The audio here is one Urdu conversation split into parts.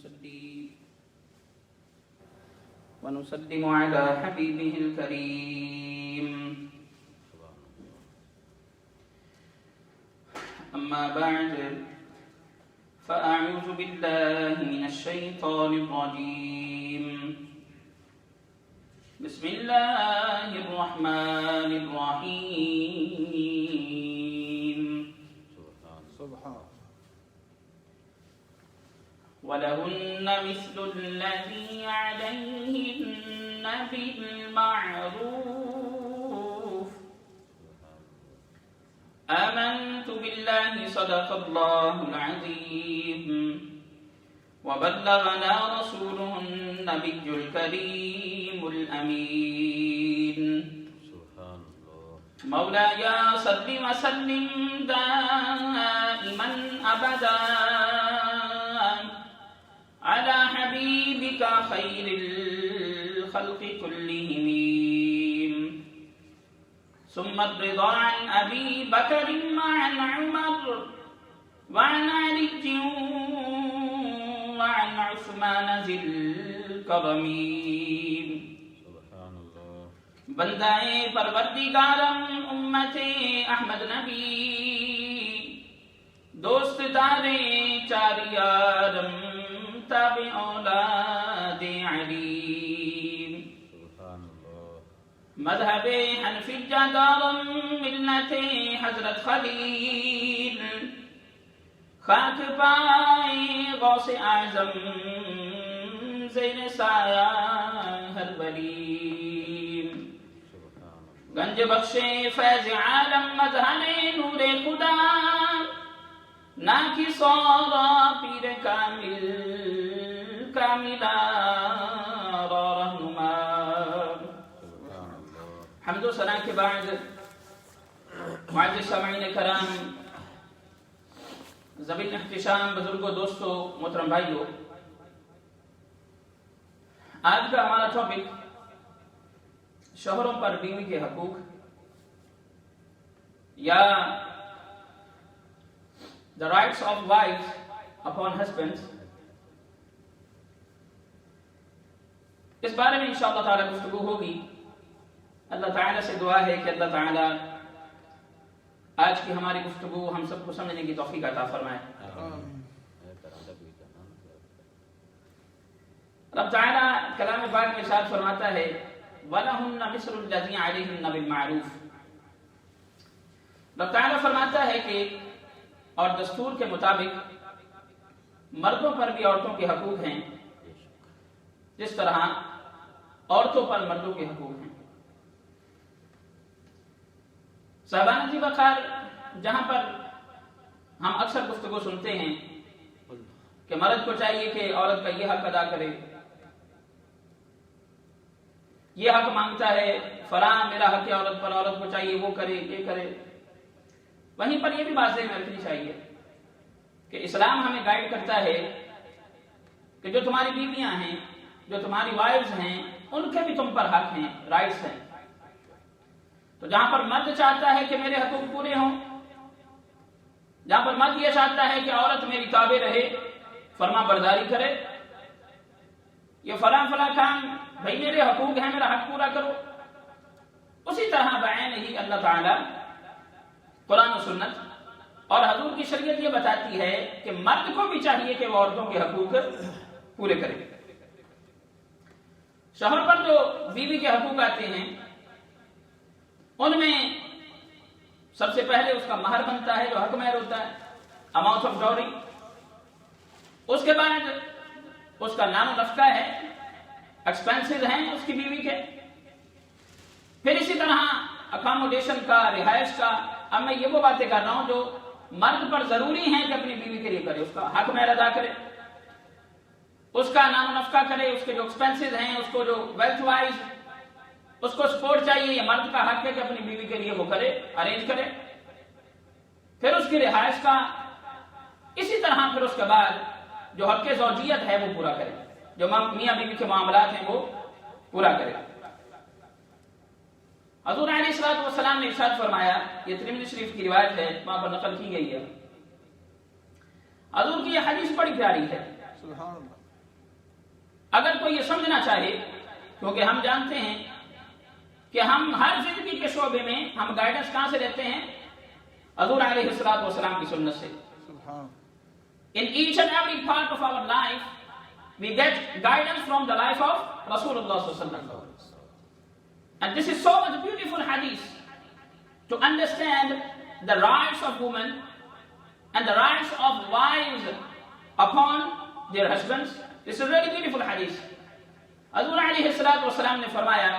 ونصلي ونسلم على حبيبه الكريم. أما بعد فأعوذ بالله من الشيطان الرجيم. بسم الله الرحمن الرحيم. سبحان ولهن مثل الذي عليهن بالمعروف. آمنت بالله صدق الله العظيم وبلغنا رسوله النبي الكريم الأمين. مولاي صل وسلم دائما أبدا على حبيبك خير الخلق كلهم. ثم الرضا عن أبي بكر وعن عمر وعن علي وعن عثمان ذي الكرم. بندائے پروردگارم امت احمد نبی دوست دارے چار یارم تابع اولاد علی. مذہب حنفی جادارم ملت حضرت خلیل خاک پائے غوث اعظم زیر سایہ ہر ولی. گنج بخش فیض عالم مظہر نور خدا ناکی سورا پیر کامل کاملہ را رہنما. حمد و ثنا کے بعد معزز سامعین کرام، ذوی الاحتشام، بزرگوں، دوستوں، محترم بھائیوں، آج کا ہمارا ٹاپک شوہروں پر بیوی کے حقوق یا the rights of wives upon husbands. اس بارے میں انشاءاللہ تعالی گفتگو ہوگی. اللہ تعالیٰ سے دعا ہے کہ اللہ تعالیٰ آج کی ہماری گفتگو ہم سب کو سمجھنے کی توفیق عطا فرمائے. رب تعالیٰ کلام پاک میں ارشاد فرماتا ہے وَلَهُنَّ مِثْلُ الَّذِي عَلَيْهِنَّ بِالْمَعْرُوفِ. رب تعالیٰ فرماتا ہے کہ اور دستور کے مطابق مردوں پر بھی عورتوں کے حقوق ہیں جس طرح عورتوں پر مردوں کے حقوق ہیں. صاحبان جی وقار، جہاں پر ہم اکثر گفتگو سنتے ہیں کہ مرد کو چاہیے کہ عورت کا یہ حق ادا کرے، یہ حق مانگتا ہے فلاں میرا حق ہے عورت پر، عورت کو چاہیے وہ کرے یہ کرے. وہیں پر یہ بھی بات ذہن میں رکھنی چاہیے کہ اسلام ہمیں گائیڈ کرتا ہے کہ جو تمہاری بیویاں ہیں، جو تمہاری وائفز ہیں، ان کے بھی تم پر حق ہیں، رائٹس ہیں. تو جہاں پر مرد چاہتا ہے کہ میرے حقوق پورے ہوں، جہاں پر مرد یہ چاہتا ہے کہ عورت میری تابع رہے، فرما برداری کرے، یہ فلاں فلاں کام بھائی میرے حقوق ہیں، میرا حق پورا کرو، اسی طرح بعین ہی اللہ تعالی قرآن و سنت اور حضور کی شریعت یہ بتاتی ہے کہ مرد کو بھی چاہیے کہ وہ عورتوں کے حقوق پورے کرے. شوہر پر جو بیوی کے حقوق آتے ہیں ان میں سب سے پہلے اس کا مہر بنتا ہے جو حق مہر ہوتا ہے، اماؤنٹ آف ڈوری. اس کے بعد اس کا نام و نفقہ ہے، ایکسپینسز ہیں اس کی بیوی کے. پھر اسی طرح اکاموڈیشن کا، رہائش کا. اب میں یہ وہ باتیں کر رہا ہوں جو مرد پر ضروری ہیں کہ اپنی بیوی کے لیے کرے. اس کا حق مہر ادا کرے، اس کا نام و نفقہ کرے، اس کے جو ایکسپینسز ہیں، اس کو جو ویلتھ وائز اس کو سپورٹ چاہیے، یہ مرد کا حق ہے کہ اپنی بیوی کے لیے وہ کرے، ارینج کرے. پھر اس کی رہائش کا. اسی طرح پھر اس کے بعد جو حق زوجیت ہے وہ پورا کرے، جو میاں بیوی کے معاملات ہیں وہ پورا کرے. حضور علیہ السلام نے ارشاد فرمایا، یہ ترمذی شریف کی روایت ہے، وہاں پر نقل کی گئی ہے. حضور کی یہ حدیث بڑی پیاری ہے. اگر کوئی یہ سمجھنا چاہے، کیونکہ ہم جانتے ہیں کہ ہم ہر زندگی کے شعبے میں ہم گائیڈنس کہاں سے لیتے ہیں؟ حضور علیہ الصلوۃ والسلام کی سنت سے. In each and every part of our life, we get guidance from the life of Rasulullah sallallahu alaihi wasallam. And this is so much beautiful hadith to understand the rights of women and the rights of wives upon their husbands. This is a really beautiful hadith. حضور علیہ الصلوۃ والسلام نے فرمایا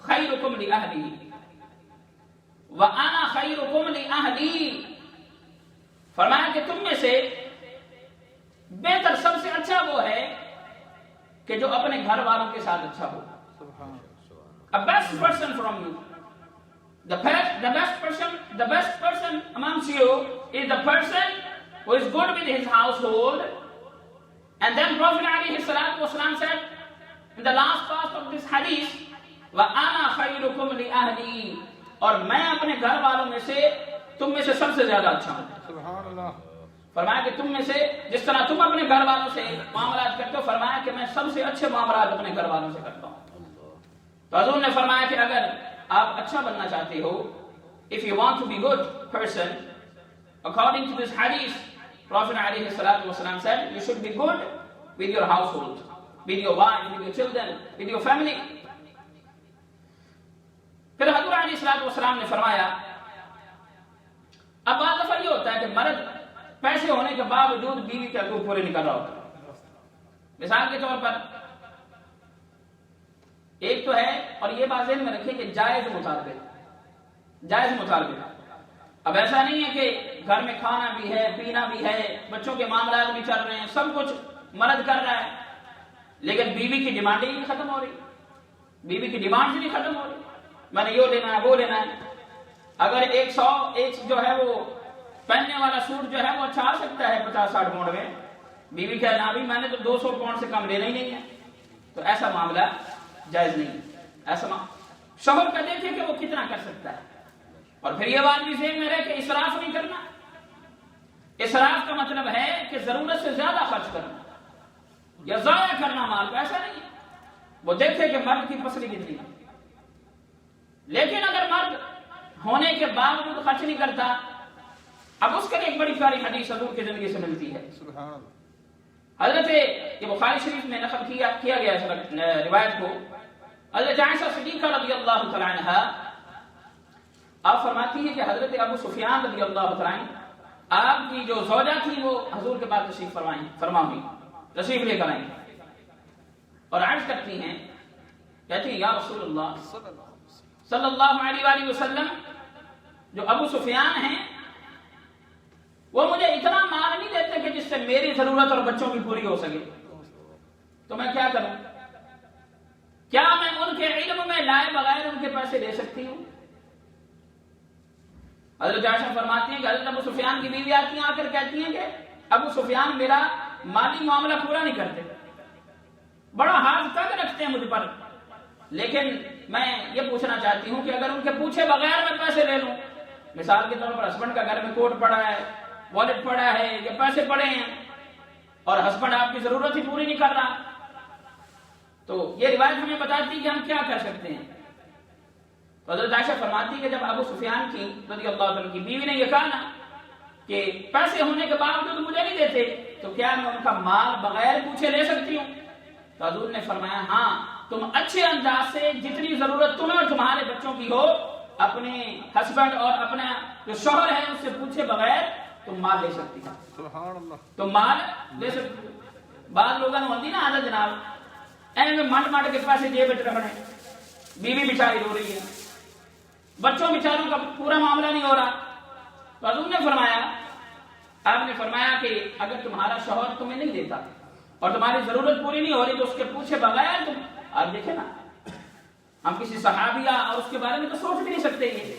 خیرکم لأہلی وَأَنَا خَيْرُكُمْ لِأَهْلِي. فرمایا کہ تم میں سے بہتر سب سے اچھا وہ ہے کہ جو اپنے گھر والوں کے ساتھ اچھا ہو. A best person from you, the best person amongst you is the person who is good with his household. And then Prophet ﷺ said in the last part of this hadith, وَأَنَا خَيْرُكُمْ لِأَهْلِي. اور میں اپنے گھر والوں میں سے تم میں سے سب سے زیادہ اچھا ہوں. سبحان اللہ. فرمایا کہ تم میں سے جس طرح تم اپنے گھر والوں سے معاملات کرتے ہو، فرمایا کہ میں سب سے اچھے معاملات اپنے گھر والوں سے کرتا ہوں. تو حضور نے فرمایا کہ اگر آپ اچھا بننا چاہتے ہو، if you want to be good person, according to this hadith, Prophet علیہ الصلوۃ والسلام said you should be good with your household, with your wife, with your children, with your family. پھر حضور علیہ الصلوۃ والسلام نے فرمایا، اب بعض دفعہ یہ ہوتا ہے کہ مرد پیسے ہونے کے باوجود بیوی کے حقوق پورے نہیں کر رہا ہوتا. مثال کے طور پر ایک تو ہے، اور یہ بات ذہن میں رکھیں کہ جائز مطالبے. اب ایسا نہیں ہے کہ گھر میں کھانا بھی ہے، پینا بھی ہے، بچوں کے معاملات بھی چل رہے ہیں، سب کچھ مرد کر رہا ہے، لیکن بیوی کی ڈیمانڈیں نہیں ختم ہو رہی. بیوی کی ڈیمانڈ نہیں ختم ہو رہی. میں نے یہ لینا ہے، وہ لینا ہے. اگر ایک جو ہے وہ پہننے والا سوٹ جو ہے وہ اچھا آ سکتا ہے 50-60 پاؤنڈ میں، بیوی کہہ رہا بھی میں نے تو 200 پاؤنڈ سے کم لینا ہی نہیں ہے. تو ایسا معاملہ جائز نہیں. ایسا شوہر کا دیکھے کہ وہ کتنا کر سکتا ہے. اور پھر یہ بات بھی ذہن میں رہے کہ اسراف نہیں کرنا. اسراف کا مطلب ہے کہ ضرورت سے زیادہ خرچ کرنا یا ضائع کرنا مال کو. ایسا نہیں ہے. وہ دیکھے کہ مرد کی پسلی کتنی ہے. لیکن اگر مرد ہونے کے باوجود خرچ نہیں کرتا، اب اس کے لیے ایک بڑی پیاری حدیث حضور کی زندگی سے ملتی ہے. حضرت یہ بخاری شریف میں نقل کیا گیا ہے روایت کو. حضرت عائشہ صدیقہ رضی اللہ تعالی عنہا آپ فرماتی ہے کہ حضرت ابو سفیان رضی اللہ تعالی عنہ آپ کی جو زوجہ تھی وہ حضور کے پاس تشریف لے کر آئیں اور عرض کرتی ہیں، کہتی ہیں یا رسول اللہ صلی اللہ علیہ وآلہ وسلم، جو ابو سفیان ہیں وہ مجھے اتنا مال نہیں دیتے کہ جس سے میری ضرورت اور بچوں کی پوری ہو سکے، تو میں کیا کروں؟ کیا میں ان کے علم میں لائے بغیر ان کے پیسے دے سکتی ہوں؟ حضرت عائشہ فرماتی ہیں کہ حضرت ابو سفیان کی بیوی آتی ہیں، آ کر کہتی ہیں کہ ابو سفیان میرا مالی معاملہ پورا نہیں کرتے، بڑا ہاتھ تک رکھتے ہیں مجھ پر، لیکن میں یہ پوچھنا چاہتی ہوں کہ اگر ان کے پوچھے بغیر میں پیسے لے لوں، مثال کے طور پر ہسبینڈ کا گھر میں کوٹ پڑا ہے، والٹ پڑا ہے یا پیسے پڑے ہیں اور ہسبینڈ آپ کی ضرورت ہی پوری نہیں کر رہا، تو یہ روایت ہمیں بتاتی ہے کہ ہم کیا کر سکتے ہیں. تو حضرت عائشہ فرماتی کہ جب ابو سفیان کی رضی اللہ عنہ کی بیوی نے یہ کہا نا کہ پیسے ہونے کے باوجود مجھے نہیں دیتے، تو کیا میں ان کا مال بغیر پوچھے لے سکتی ہوں؟ تو حضور نے فرمایا ہاں، تم اچھے انداز سے جتنی ضرورت تمہیں اور تمہارے بچوں کی ہو اپنے ہسبینڈ اور اپنا جو شوہر ہے اس سے پوچھے بغیر تم مال لے سکتی ہو. سبحان اللہ. تم مال لے سکتی ہو. بعض لوگوں نے ہوتی نا عادت جناب ایسے منڈ کے پیسے جیب میں رکھنے، بیوی بیچاری رو رہی ہے، بچوں بیچاروں کا پورا معاملہ نہیں ہو رہا. تو حضور نے فرمایا، آپ نے فرمایا کہ اگر تمہارا شوہر تمہیں نہیں دیتا اور تمہاری ضرورت پوری نہیں ہو رہی تو اس کے پوچھے بغیر تم، آپ دیکھیں نا ہم کسی صحابیہ اور اس کے بارے میں تو سوچ بھی نہیں سکتے یہ،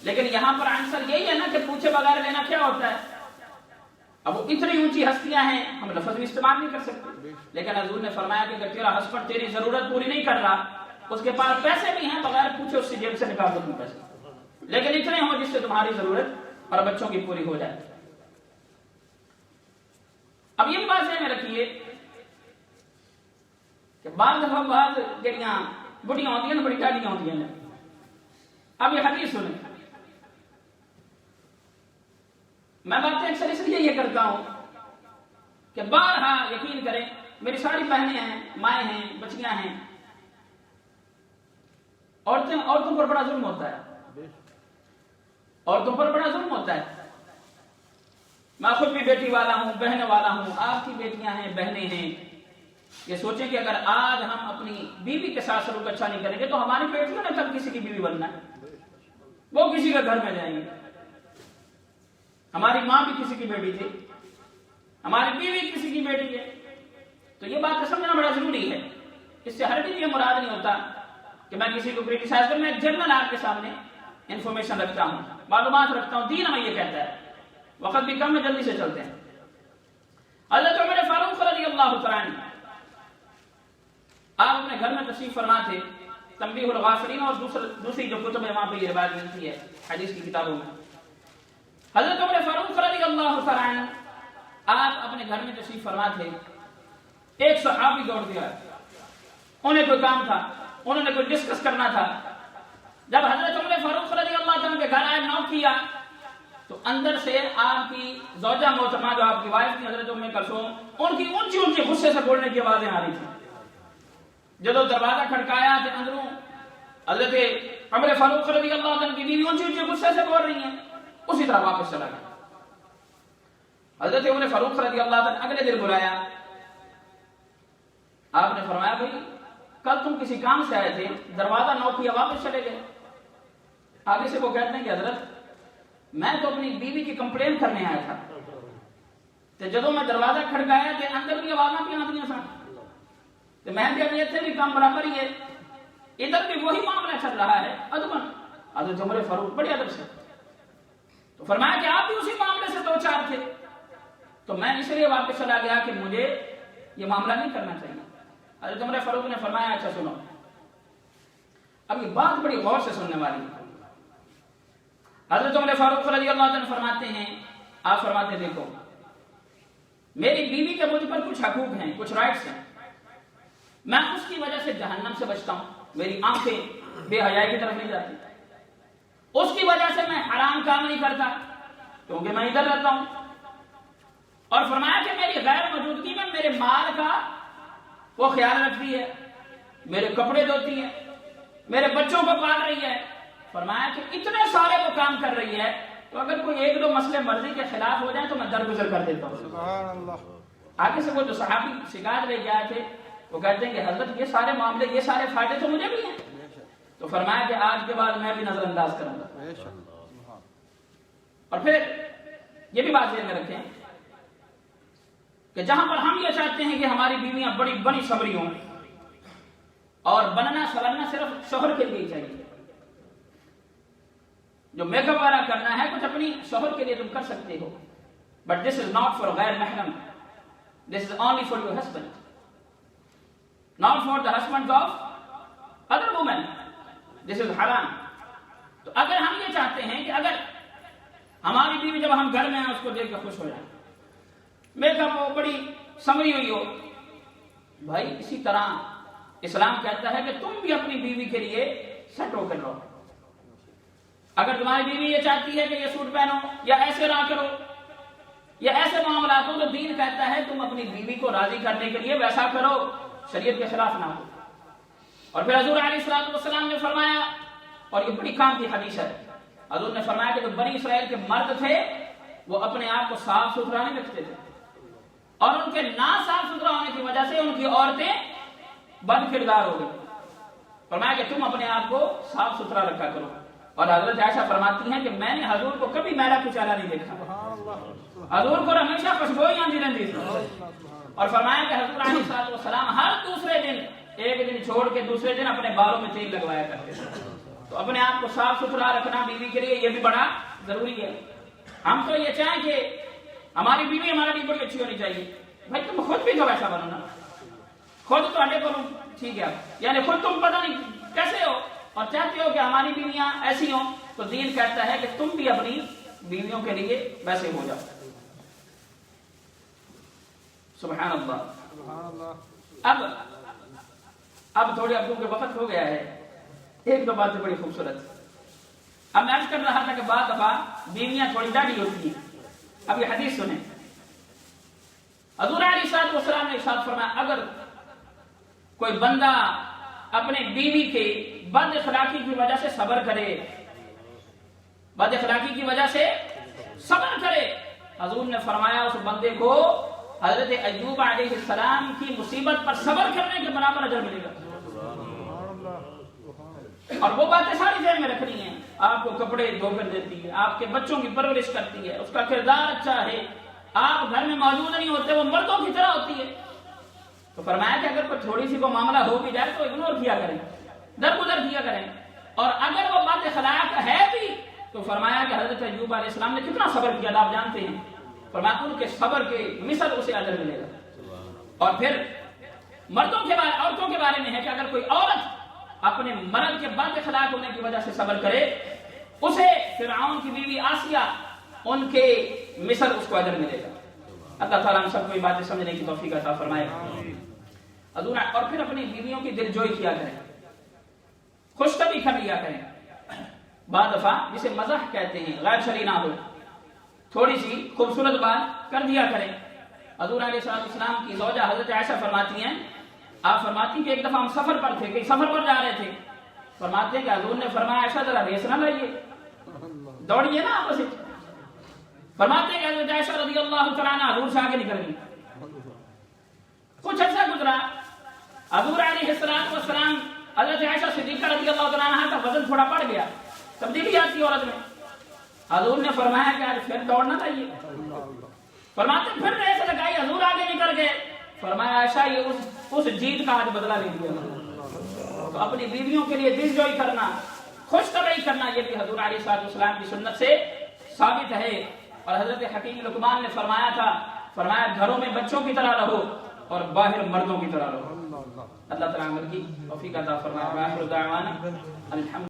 لیکن یہاں پر آنسر یہی ہے نا کہ پوچھے بغیر لینا کیا ہوتا ہے. اب وہ اتنی اونچی ہستیاں ہیں ہم لفظ بھی استعمال نہیں کر سکتے، لیکن حضور نے فرمایا کہ اگر تیرا ہسبینڈ تیری ضرورت پوری نہیں کر رہا، اس کے پاس پیسے بھی ہیں، بغیر پوچھے اس سے جیب سے نکال دو تم پیسے، لیکن اتنے ہوں جس سے تمہاری ضرورت اور بچوں کی پوری ہو جائے. اب یہ بات ذہن میں رکھیے کہ بعض دفعہ بعض جڑیاں بڑھیاں ہوتی ہیں بڑی ٹاڈیاں ہوتی ہیں. اب یہ حدیث سنیں. میں باتیں اکثر اس لیے یہ کرتا ہوں کہ بارہا یقین کریں میری ساری بہنیں ہیں، مائیں ہیں، بچیاں ہیں، عورتوں پر بڑا ظلم ہوتا ہے، عورتوں پر بڑا ظلم ہوتا ہے. میں خود بھی بیٹی والا ہوں، بہن والا ہوں، آپ کی بیٹیاں ہیں، بہنیں ہیں. یہ سوچیں کہ اگر آج ہم اپنی بیوی کے ساتھ سلوک اچھا نہیں کریں گے تو ہماری بیٹیوں نے کل کسی کی بیوی بننا ہے، وہ کسی کے گھر میں جائیں گے. ہماری ماں بھی کسی کی بیٹی تھی، ہماری بیوی کسی کی بیٹی ہے. تو یہ بات سمجھنا بڑا ضروری ہے. اس سے ہرگز یہ مراد نہیں ہوتا کہ میں کسی کو کریٹیسائز کروں. میں جنرل آپ کے سامنے انفارمیشن رکھتا ہوں، معلومات رکھتا ہوں. دین ہمیں یہ کہتا ہے. وقت بھی کم ہے، جلدی سے چلتے ہیں. حضرت عمر فاروق رضی اللہ تعالیٰ عنہ آپ اپنے گھر میں تشریف فرما تھے. تنبیہ الغافلین اور دوسری جو کتب ہے وہاں پہ یہ روایت ملتی ہے حدیث کی کتابوں میں. حضرت عمر فاروق رضی اللہ تعالیٰ عنہ آپ اپنے گھر میں تشریف فرما تھے. ایک صحابی دوڑ گیا، انہیں کوئی کام تھا، انہوں نے کوئی ڈسکس کرنا تھا. جب حضرت عمر فاروق رضی اللہ تعالیٰ کے گھر آئے، نوک کیا تو اندر سے آپ کی زوجہ محترمہ جو آپ کی وائف تھی حضرت ام کلثوم، ان کی اونچی اونچی غصے سے بولنے کی آوازیں آ رہی تھیں. جب دروازہ کھڑکایا تو اندروں حضرت عمر فاروق رضی اللہ عنہ کی بیوی اونچی اونچی غصے سے بول رہی ہیں. اسی طرح واپس چلا گیا. حضرت عمر فاروق رضی اللہ عنہ اگلے دن بلایا. آپ نے فرمایا بھائی کل تم کسی کام سے آئے تھے، دروازہ نوک کیا، واپس چلے گئے. آگے سے وہ کہتے ہیں کہ حضرت میں تو اپنی بیوی کی کمپلین کرنے آیا تھا، تو جدوں میں دروازہ کھڑکایا تو اندر بھی آوازاں پہ آتی سن، تو میں بھی ابھی اتنے بھی کام برابر ہی ہے، ادھر بھی وہی معاملہ چل رہا ہے. ادبن حضرت عمر فاروق بڑے ادب سے تو فرمایا کہ آپ بھی اسی معاملے سے دو چار تھے، تو میں اس لیے واپس چلا گیا کہ مجھے یہ معاملہ نہیں کرنا چاہیے. حضرت عمر فاروق نے فرمایا اچھا سنو، اب یہ بات بڑی غور سے سننے والی ہے. حضرت عمر فاروق رضی اللہ عنہ فرماتے ہیں، آپ فرماتے ہیں دیکھو میری بیوی کے مجھ پر کچھ حقوق ہیں، کچھ رائٹس ہیں، میں اس کی وجہ سے جہنم سے بچتا ہوں. میری آنکھیں بے حیائی کی طرف نہیں جاتی، اس کی وجہ سے میں حرام کام نہیں کرتا کیونکہ میں ادھر رہتا ہوں. اور فرمایا کہ میری غیر موجودگی میں میرے مال کا وہ خیال رکھتی ہے، میرے کپڑے دھوتی ہے، میرے بچوں کو پال رہی ہے. فرمایا کہ اتنے سارے وہ کام کر رہی ہے تو اگر کوئی ایک دو مسئلے مرضی کے خلاف ہو جائیں تو میں درگزر کر دیتا ہوں. سبحان اللہ. آگے سے وہ جو صحابی شکایت لے گئے تھے وہ کہتے ہیں کہ حضرت یہ سارے معاملے، یہ سارے فائدے تو مجھے بھی ہیں. تو فرمایا کہ آج کے بعد میں بھی نظر انداز کروں گا. اور پھر یہ بھی بات ذہن میں رکھیں کہ جہاں پر ہم یہ چاہتے ہیں کہ ہماری بیویاں بڑی بڑی سبری ہوں اور بننا سورنا صرف شوہر کے لیے چاہیے، جو میک اپ وغیرہ کرنا ہے کچھ اپنی شوہر کے لیے تم کر سکتے ہو، but this is not for غیر محرم، this is only for your husband, not for the husband of other women, this is حرام. تو اگر ہم یہ چاہتے ہیں کہ اگر ہماری بیوی جب ہم گھر میں ہیں اس کو دیکھ کے خوش ہو جائے، میک اپ ہو، بڑی سمری ہوئی ہو، بھائی اسی طرح اسلام کہتا ہے کہ تم بھی اپنی بیوی کے لیے سیٹ ہو کر رہو. اگر تمہاری بیوی یہ چاہتی ہے کہ یہ سوٹ پہنو یا ایسے رہا کرو یا ایسے معاملات ہو تو دین کہتا ہے تم اپنی بیوی کو راضی کرنے کے لیے ویسا کرو، شریعت کے خلاف نہ ہو. اور پھر حضور علیہ الصلوۃ والسلام نے فرمایا، اور یہ بڑی کام کی حدیث ہے، حضور نے فرمایا کہ جو بنی اسرائیل کے مرد تھے وہ اپنے آپ کو صاف ستھرا نہیں رکھتے تھے، اور ان کے نہ صاف ستھرا ہونے کی وجہ سے ان کی عورتیں بد کردار ہو گئی. فرمایا کہ تم اپنے آپ کو صاف ستھرا رکھا کرو. اور حضرت عائشہ فرماتی ہیں کہ میں نے حضور کو کبھی میلا کچالا نہیں دیکھا، حضور کو ہمیشہ خوشبوئی آتی رہتی تھی. اور فرمایا کہ حضور علیہ الصلوۃ والسلام ہر دوسرے دن، ایک دن چھوڑ کے دوسرے دن اپنے بالوں میں تیل لگوایا کرتے تھے. تو اپنے آپ کو صاف ستھرا رکھنا بیوی کے لیے یہ بھی بڑا ضروری ہے. ہم تو یہ چاہیں کہ ہماری بیوی ہمارے لیے بڑی اچھی ہونی چاہیے. بھائی تم خود بھی تو ویسا بنو نا، خود تھوڑے کو ٹھیک ہے، یعنی خود تم پتہ نہیں کیسے ہو اور چاہتے ہو کہ ہماری بیویاں ایسی ہوں، تو دین کہتا ہے کہ تم بھی اپنی بیویوں کے لیے ویسے ہو جاؤ. سبحان اللہ. سبحان اللہ. اب تھوڑی عبدوں کے وقت ہو گیا ہے. ایک دو باتیں بڑی خوبصورت. اب میں عرض کر رہا تھا کہ بعض دفعہ بیویاں تھوڑی ڈاڑھی ہوتی ہیں. اب یہ حدیث سنیں. حضور علیہ السلام نے ارشاد فرمایا اگر کوئی بندہ اپنے بیوی کے بد اخلاقی کی وجہ سے صبر کرے، بد اخلاقی کی وجہ سے صبر کرے، حضور نے فرمایا اس بندے کو حضرت ایوب علیہ السلام کی مصیبت پر صبر کرنے کے برابر اجر ملے گا. اور وہ باتیں ساری ذہن میں رکھنی ہیں. آپ کو کپڑے دھو کر دیتی ہے، آپ کے بچوں کی پرورش کرتی ہے، اس کا کردار اچھا ہے، آپ گھر میں موجود نہیں ہوتے، وہ مردوں کی طرح ہوتی ہے. تو فرمایا کہ اگر کوئی تھوڑی سی کو معاملہ ہو بھی جائے تو اگنور کیا کریں، درگزر کیا کریں. اور اگر وہ بد اخلاق ہے بھی تو فرمایا کہ حضرت ایوب علیہ السلام نے کتنا صبر کیا تھا آپ جانتے ہیں. فرمایا ان کے صبر کے مثل اسے اجر ملے گا. اور پھر مردوں کے بارے عورتوں کے بارے میں ہے کہ اگر کوئی عورت اپنے مرد کے بد اخلاق ہونے کی وجہ سے صبر کرے، اسے فرعون کی بیوی آسیہ ان کے مثل اس کو اجر ملے گا. اللہ تعالیٰ ہم سب کو یہ باتیں سمجھنے کی توفیق عطا فرمائے. اور پھر اپنی بیویوں کی دلجوئی کیا کریں، خوش طبعی کر لیا کریں. بعض دفعہ جسے مزاح کہتے ہیں، غیر شرعی نہ ہو، تھوڑی سی خوبصورت بات کر دیا کریں. حضور علیہ السلام کی زوجہ حضرت عائشہ فرماتی ہیں، آپ فرماتی ہیں کہ ایک دفعہ ہم سفر پر تھے، کہیں سفر پر جا رہے تھے. فرماتے ہیں کہ حضور نے فرمایا عائشہ ذرا ریس نہ لائیے، دوڑیے نا آپس میں. فرماتے ہیں کہ حضرت عائشہ رضی اللہ تعالیٰ عنہ حضور سے آگے نکل گئی. کچھ عرصہ گزرا، حضور علیہ السلام حضرت عائشہ صدیقہ رضی اللہ تعالیٰ عنہ کا وزن تھوڑا بڑھ گیا، تبدیلی آتی ہے عورت میں. حضور نے فرمایا کہ آج پھر دوڑنا چاہیے. فرماتے پھر ریس لگائی، حضور آگے نکل گئے. فرمایا عائشہ یہ اس جیت کا آج بدلہ لے لیا. تو اپنی بیویوں کے لیے دل جوئی کرنا، خوش طبعی کرنا، یہ بھی حضور علیہ السلام کی سنت سے ثابت ہے. اور حضرت حکیم لقمان نے فرمایا تھا، فرمایا گھروں میں بچوں کی طرح رہو اور باہر مردوں کی طرح رہو. اللہ تعالیٰ عمل کی توفیق عطا فرمائے.